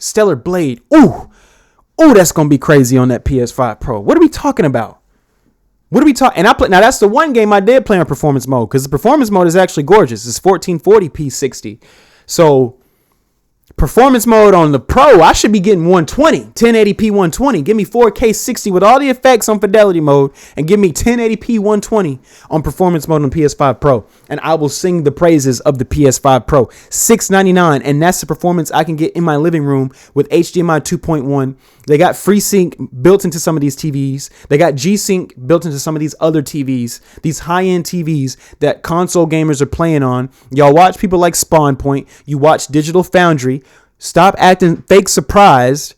Stellar Blade. Ooh, that's gonna be crazy on that PS5 Pro. What are we talking about? What are we talking? And I play now. That's the one game I did play on performance mode because the performance mode is actually gorgeous. It's 1440p 60. So performance mode on the Pro, I should be getting 120, 1080p 120. Give me 4K 60 with all the effects on fidelity mode, and give me 1080p 120 on performance mode on PS5 Pro, and I will sing the praises of the PS5 Pro. $699, and that's the performance I can get in my living room with HDMI 2.1. They got FreeSync built into some of these TVs. They got G-Sync built into some of these other TVs, these high-end TVs that console gamers are playing on. Y'all watch people like Spawn Point. You watch Digital Foundry. Stop acting fake surprised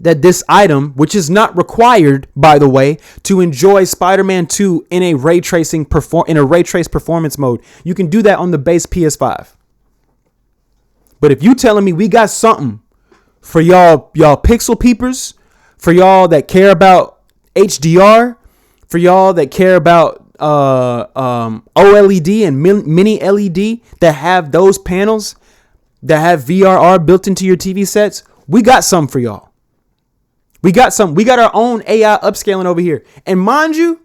that this item, which is not required, by the way, to enjoy Spider-Man 2 in a ray trace performance mode. You can do that on the base PS5. But if you telling me we got something for y'all pixel peepers, for y'all that care about HDR, for y'all that care about OLED and mini LED that have those panels, that have VRR built into your TV sets, we got some for y'all. We got some. We got our own AI upscaling over here. And mind you,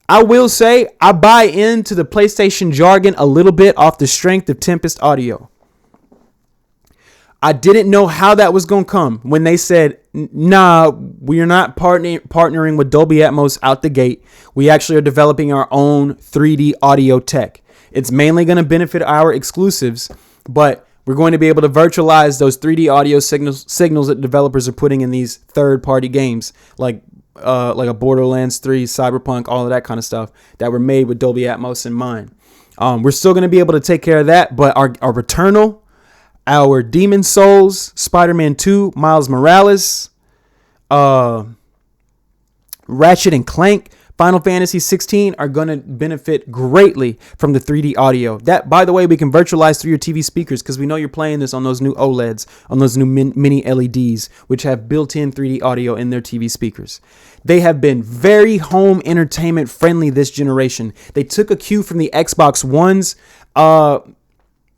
I will say I buy into the PlayStation jargon a little bit off the strength of Tempest Audio. I didn't know how that was going to come when they said, nah, we are not partnering with Dolby Atmos out the gate. We actually are developing our own 3D audio tech. It's mainly going to benefit our exclusives, but we're going to be able to virtualize those 3D audio signals that developers are putting in these third-party games, like a Borderlands 3, Cyberpunk, all of that kind of stuff that were made with Dolby Atmos in mind. We're still going to be able to take care of that, but our Returnal, our Demon Souls, Spider-Man 2, Miles Morales, Ratchet and Clank, Final Fantasy 16 are going to benefit greatly from the 3D audio. That, by the way, we can virtualize through your TV speakers because we know you're playing this on those new OLEDs, on those new mini LEDs, which have built-in 3D audio in their TV speakers. They have been very home entertainment friendly this generation. They took a cue from the Xbox One's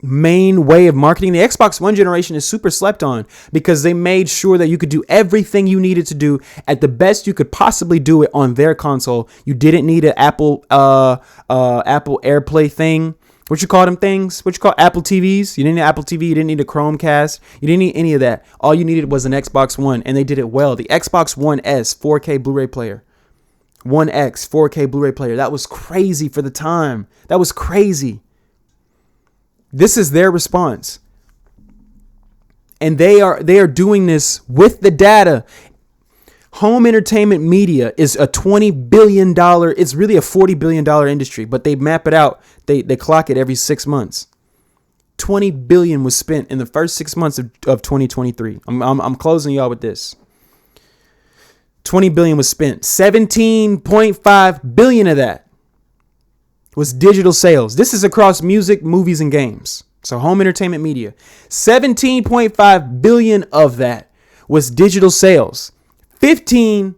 main way of marketing. The Xbox One generation is super slept on because they made sure that you could do everything you needed to do at the best you could possibly do it on their console. You didn't need an Apple AirPlay thing. What you call them things? What you call Apple TVs? You didn't need an Apple TV. You didn't need a Chromecast. You didn't need any of that. All you needed was an Xbox One, and they did it well. The Xbox One S 4K Blu-ray player. One X 4K Blu-ray player. That was crazy for the time. That was crazy. This is their response. And they are doing this with the data. Home entertainment media is a $20 billion, it's really a $40 billion industry, but they map it out. They clock it every 6 months. $20 billion was spent in the first 6 months of 2023. I'm closing y'all with this. $20 billion was spent. 17.5 billion of that was digital sales. This is across music, movies, and games. So home entertainment media. 17.5 billion of that was digital sales. 14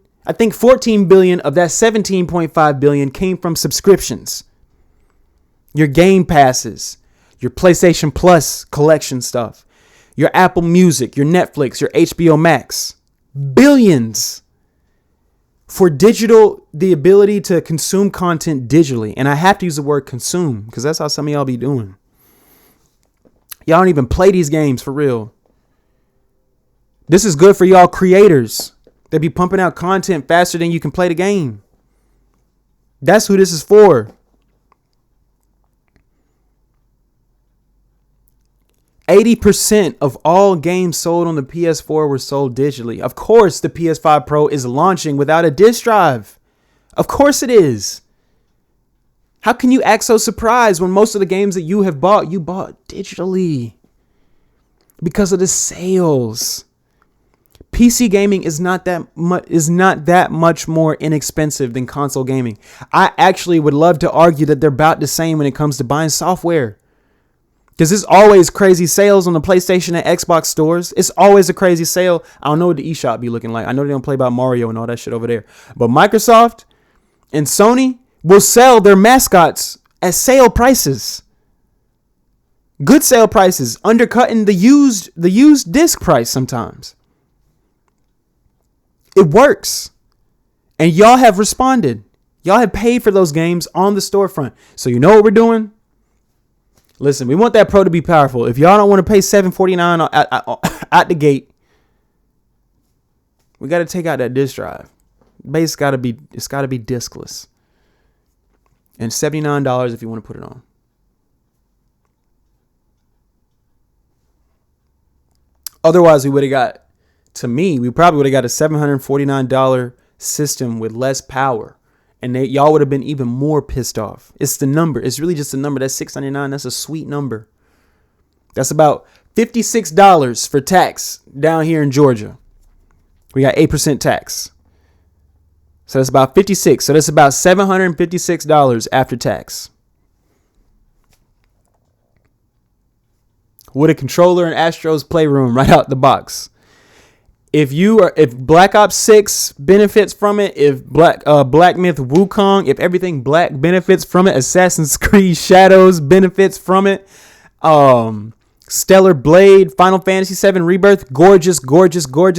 billion of that 17.5 billion came from subscriptions. Your Game Passes, your PlayStation Plus collection stuff, your Apple Music, your Netflix, your HBO Max. Billions. For digital, the ability to consume content digitally. And I have to use the word consume because that's how some of y'all be doing. Y'all don't even play these games for real. This is good for y'all creators. They be pumping out content faster than you can play the game. That's who this is for. 80% of all games sold on the PS4 were sold digitally. Of course, the PS5 Pro is launching without a disk drive. Of course it is. How can you act so surprised when most of the games that you bought digitally? Because of the sales. PC gaming is not that much more inexpensive than console gaming. I actually would love to argue that they're about the same when it comes to buying software. Because there's always crazy sales on the PlayStation and Xbox stores. It's always a crazy sale. I don't know what the eShop be looking like. I know they don't play about Mario and all that shit over there. But Microsoft and Sony will sell their mascots at sale prices. Good sale prices, undercutting the used disc price sometimes. It works. And y'all have responded. Y'all have paid for those games on the storefront. So you know what we're doing? Listen, we want that Pro to be powerful. If y'all don't want to pay $749 at the gate, we got to take out that disk drive. Base got to be diskless. And $79 if you want to put it on. Otherwise, we would have got, to me, we probably would have got a $749 system with less power. And y'all would have been even more pissed off. It's the number. It's really just a number. That's $699. That's a sweet number. That's about $56 for tax down here in Georgia. We got 8% tax. So that's about $56. So that's about $756 after tax. With a controller and Astro's Playroom right out the box. If Black Ops 6 benefits from it, if Black Myth Wukong, if everything Black benefits from it, Assassin's Creed Shadows benefits from it, Stellar Blade, Final Fantasy VII Rebirth, gorgeous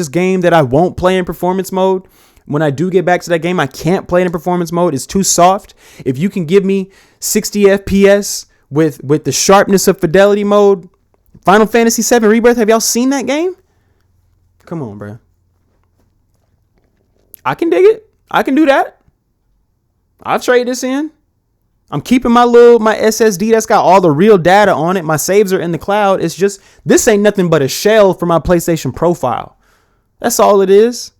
game that I won't play in performance mode. When I do get back to that game, I can't play it in performance mode. It's too soft. If you can give me 60 FPS with the sharpness of fidelity mode, Final Fantasy VII Rebirth, have y'all seen that game? Come on, bro. I can dig it. I can do that. I'll trade this in. I'm keeping my SSD that's got all the real data on it. My saves are in the cloud. It's just, this ain't nothing but a shell for my PlayStation profile. That's all it is.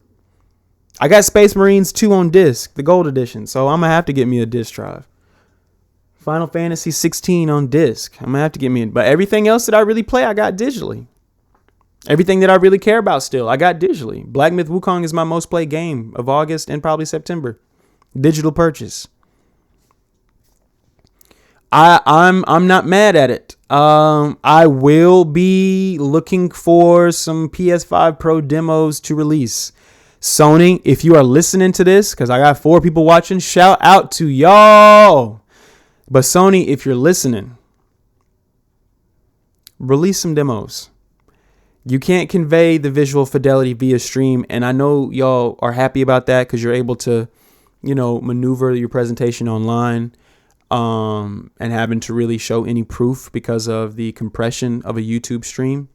I got Space Marines 2 on disc, the gold edition. So I'm going to have to get me a disc drive. Final Fantasy 16 on disc. I'm going to have to get me it. But everything else that I really play, I got digitally. Everything that I really care about still, I got digitally. Black Myth Wukong is my most played game of August and probably September. Digital purchase. I'm not mad at it. I will be looking for some PS5 Pro demos to release. Sony, if you are listening to this, because I got 4 people watching, shout out to y'all. But Sony, if you're listening, release some demos. You can't convey the visual fidelity via stream. And I know y'all are happy about that because you're able to, maneuver your presentation online and having to really show any proof because of the compression of a YouTube stream.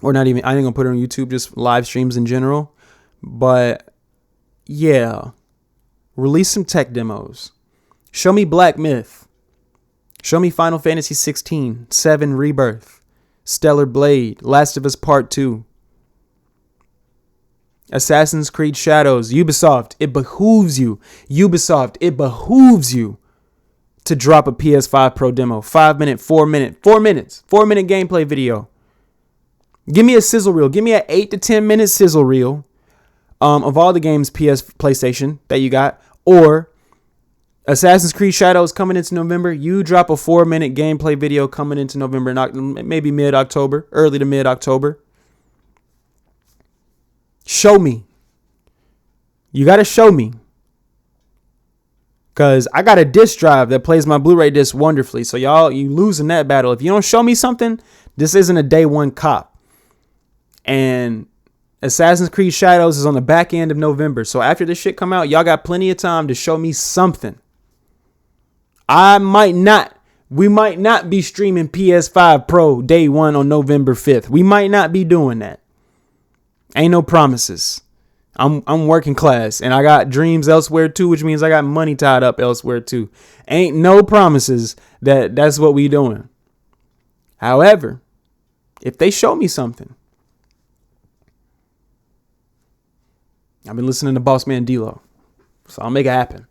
Or not even, I ain't gonna put it on YouTube, just live streams in general. But yeah, release some tech demos. Show me Black Myth. Show me Final Fantasy 16, 7 Rebirth. Stellar Blade, Last of Us Part 2, Assassin's Creed Shadows. Ubisoft, it behooves you. To drop a PS5 Pro demo. 4 minute gameplay video. Give me a sizzle reel. Give me an 8 to 10 minute sizzle reel of all the games PlayStation that you got. Or Assassin's Creed Shadows coming into November. You drop a 4 minute gameplay video coming into November, maybe mid-October, early to mid-October. Show me. You got to show me. Because I got a disc drive that plays my Blu-ray disc wonderfully. So you losing that battle. If you don't show me something, this isn't a day one cop. And Assassin's Creed Shadows is on the back end of November. So after this shit come out, y'all got plenty of time to show me something. We might not be streaming PS5 Pro day one on November 5th. We might not be doing that. Ain't no promises. I'm working class and I got dreams elsewhere too, which means I got money tied up elsewhere too. Ain't no promises that that's what we doing. However, if they show me something, I've been listening to Boss Man D-Lo, so I'll make it happen.